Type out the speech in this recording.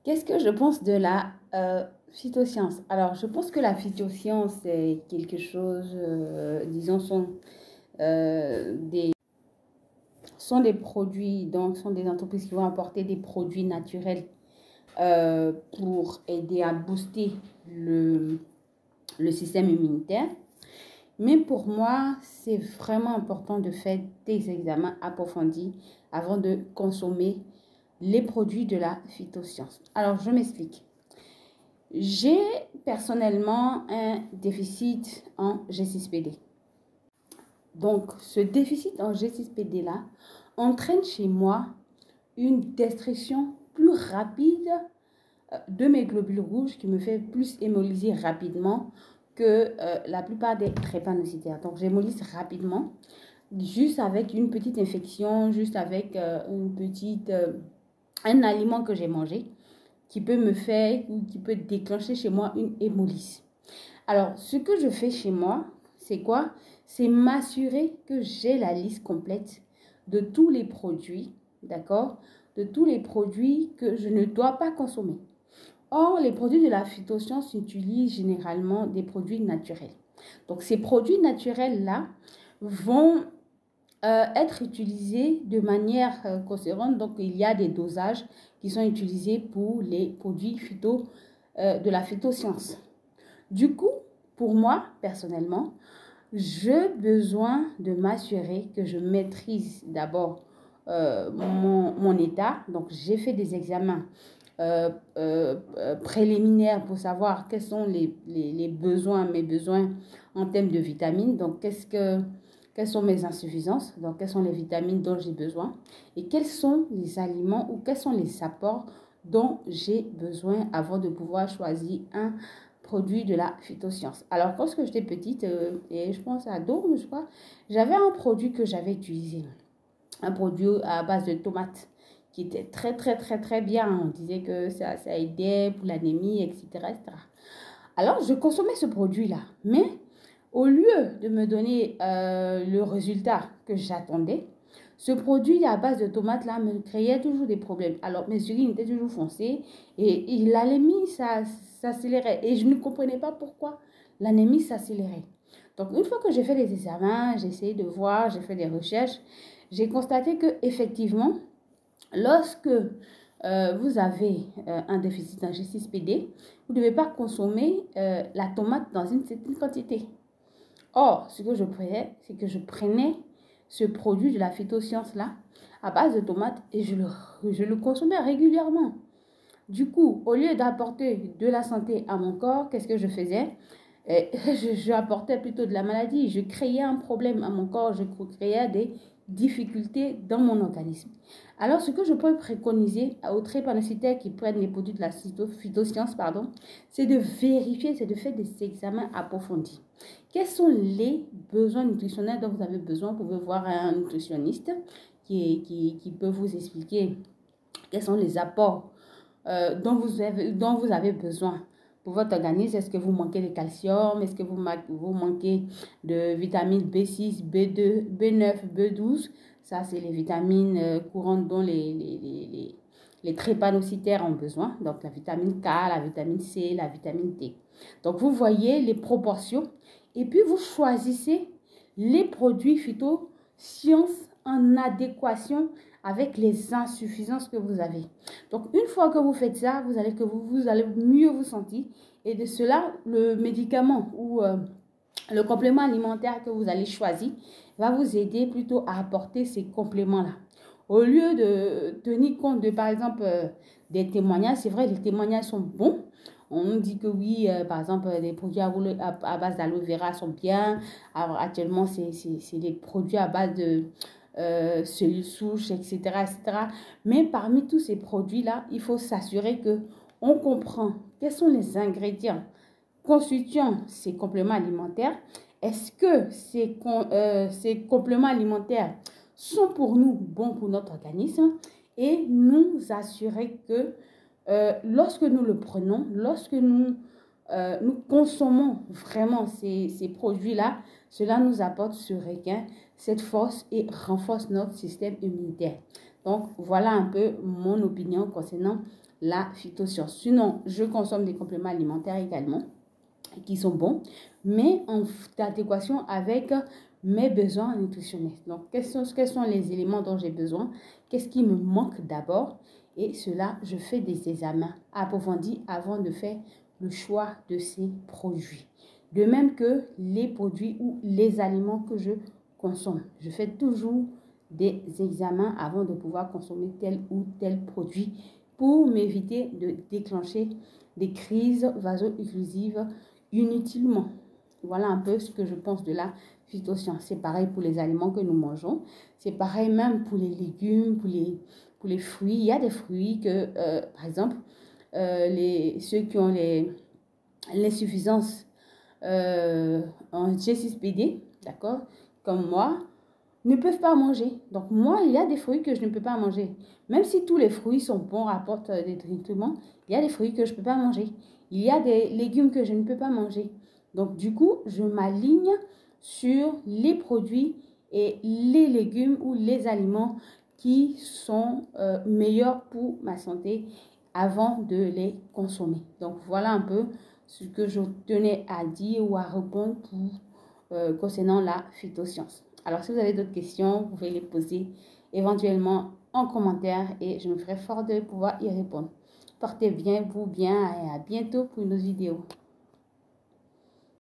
Qu'est-ce que je pense de la phytoscience? Alors, je pense que la phytoscience est quelque chose, disons, des, sont des produits, donc sont des entreprises qui vont apporter des produits naturels pour aider à booster le système immunitaire. Mais pour moi, c'est vraiment important de faire des examens approfondis avant de consommer les produits de la phytoscience. Alors, je m'explique. J'ai personnellement un déficit en G6PD. Donc, ce déficit en G6PD-là entraîne chez moi une destruction plus rapide de mes globules rouges qui me fait plus hémolyser rapidement que la plupart des drépanocytaires. Donc, j'hémolyse rapidement, juste avec une petite infection, juste avec un aliment que j'ai mangé qui peut me faire ou qui peut déclencher chez moi une hémolyse. Alors, ce que je fais chez moi, c'est quoi? C'est m'assurer que j'ai la liste complète de tous les produits, d'accord? De tous les produits que je ne dois pas consommer. Or, les produits de la phytoscience utilisent généralement des produits naturels. Donc, ces produits naturels-là vont être utilisés de manière conséquente. Donc, il y a des dosages qui sont utilisés pour les produits de la phytoscience. Du coup, pour moi, personnellement, j'ai besoin de m'assurer que je maîtrise d'abord mon état. Donc, j'ai fait des examens préliminaires pour savoir quels sont mes besoins en termes de vitamines. Donc, quelles sont mes insuffisances, donc quelles sont les vitamines dont j'ai besoin et quels sont les aliments ou quels sont les apports dont j'ai besoin avant de pouvoir choisir un produit de la phytoscience. Alors, quand j'étais petite, et je pense à Dorme, je crois, j'avais un produit que j'avais utilisé, un produit à base de tomates qui était très, très, très, très bien. On disait que ça aidait pour l'anémie, etc., etc. Alors, je consommais ce produit-là, mais au lieu de me donner le résultat que j'attendais, ce produit à base de tomates là me créait toujours des problèmes. Alors mes urines étaient toujours foncées et l'anémie s'accélérait. Et je ne comprenais pas pourquoi l'anémie s'accélérait. Donc une fois que j'ai fait des examens, j'ai essayé de voir, j'ai fait des recherches, j'ai constaté que effectivement, lorsque vous avez un déficit en G6PD, vous ne devez pas consommer la tomate dans une certaine quantité. Or, ce que je faisais, c'est que je prenais ce produit de la phytoscience-là à base de tomates et je le consommais régulièrement. Du coup, au lieu d'apporter de la santé à mon corps, qu'est-ce que je faisais? Je apportais plutôt de la maladie. Je créais un problème à mon corps, je créais des difficultés dans mon organisme. Alors, ce que je peux préconiser aux drépanocytaires qui prennent les produits de la phytoscience, c'est de vérifier, c'est de faire des examens approfondis. Quels sont les besoins nutritionnels dont vous avez besoin? Vous pouvez voir un nutritionniste qui peut vous expliquer quels sont les apports dont vous avez besoin pour votre organisme. Est-ce que vous manquez de calcium? Est-ce que vous manquez de vitamines B6, B2, B9, B12? Ça, c'est les vitamines courantes dont les drépanocytaires ont besoin. Donc, la vitamine K, la vitamine C, la vitamine D. Donc, vous voyez les proportions. Et puis, vous choisissez les produits phytosciences en adéquation avec les insuffisances que vous avez. Donc, une fois que vous faites ça, vous allez mieux vous sentir. Et de cela, le médicament ou le complément alimentaire que vous allez choisir va vous aider plutôt à apporter ces compléments-là. Au lieu de tenir compte de, par exemple, des témoignages, c'est vrai, les témoignages sont bons. On dit que oui, par exemple, les produits à base d'aloe vera sont bien. Alors, actuellement, c'est des produits à base de cellules souches, etc., etc. Mais parmi tous ces produits-là, il faut s'assurer qu'on comprend quels sont les ingrédients constituant ces compléments alimentaires. Est-ce que ces compléments alimentaires sont pour nous bons pour notre organisme? Et nous assurer que lorsque nous le prenons, lorsque nous consommons vraiment ces produits-là, cela nous apporte ce regain, cette force et renforce notre système immunitaire. Donc, voilà un peu mon opinion concernant la phytoscience. Sinon, je consomme des compléments alimentaires également qui sont bons, mais en adéquation avec mes besoins nutritionnels. Donc, quels sont les éléments dont j'ai besoin? Qu'est-ce qui me manque d'abord? Et cela, je fais des examens approfondis avant de faire le choix de ces produits. De même que les produits ou les aliments que je consomme. Je fais toujours des examens avant de pouvoir consommer tel ou tel produit pour m'éviter de déclencher des crises vaso-occlusives inutilement. Voilà un peu ce que je pense de la phytoscience. C'est pareil pour les aliments que nous mangeons. C'est pareil même pour les légumes, pour les fruits. Il y a des fruits que, par exemple, ceux qui ont l'insuffisance en G6PD, d'accord, comme moi, ne peuvent pas manger. Donc moi, il y a des fruits que je ne peux pas manger. Même si tous les fruits sont bons, rapportent des nutriments, il y a des fruits que je ne peux pas manger. Il y a des légumes que je ne peux pas manger. Donc du coup, je m'aligne sur les produits et les légumes ou les aliments qui sont meilleurs pour ma santé avant de les consommer. Donc voilà un peu ce que je tenais à dire ou à répondre concernant la phytoscience. Alors, si vous avez d'autres questions, vous pouvez les poser éventuellement en commentaire et je me ferai fort de pouvoir y répondre. Portez bien, vous bien et à bientôt pour une autre vidéo.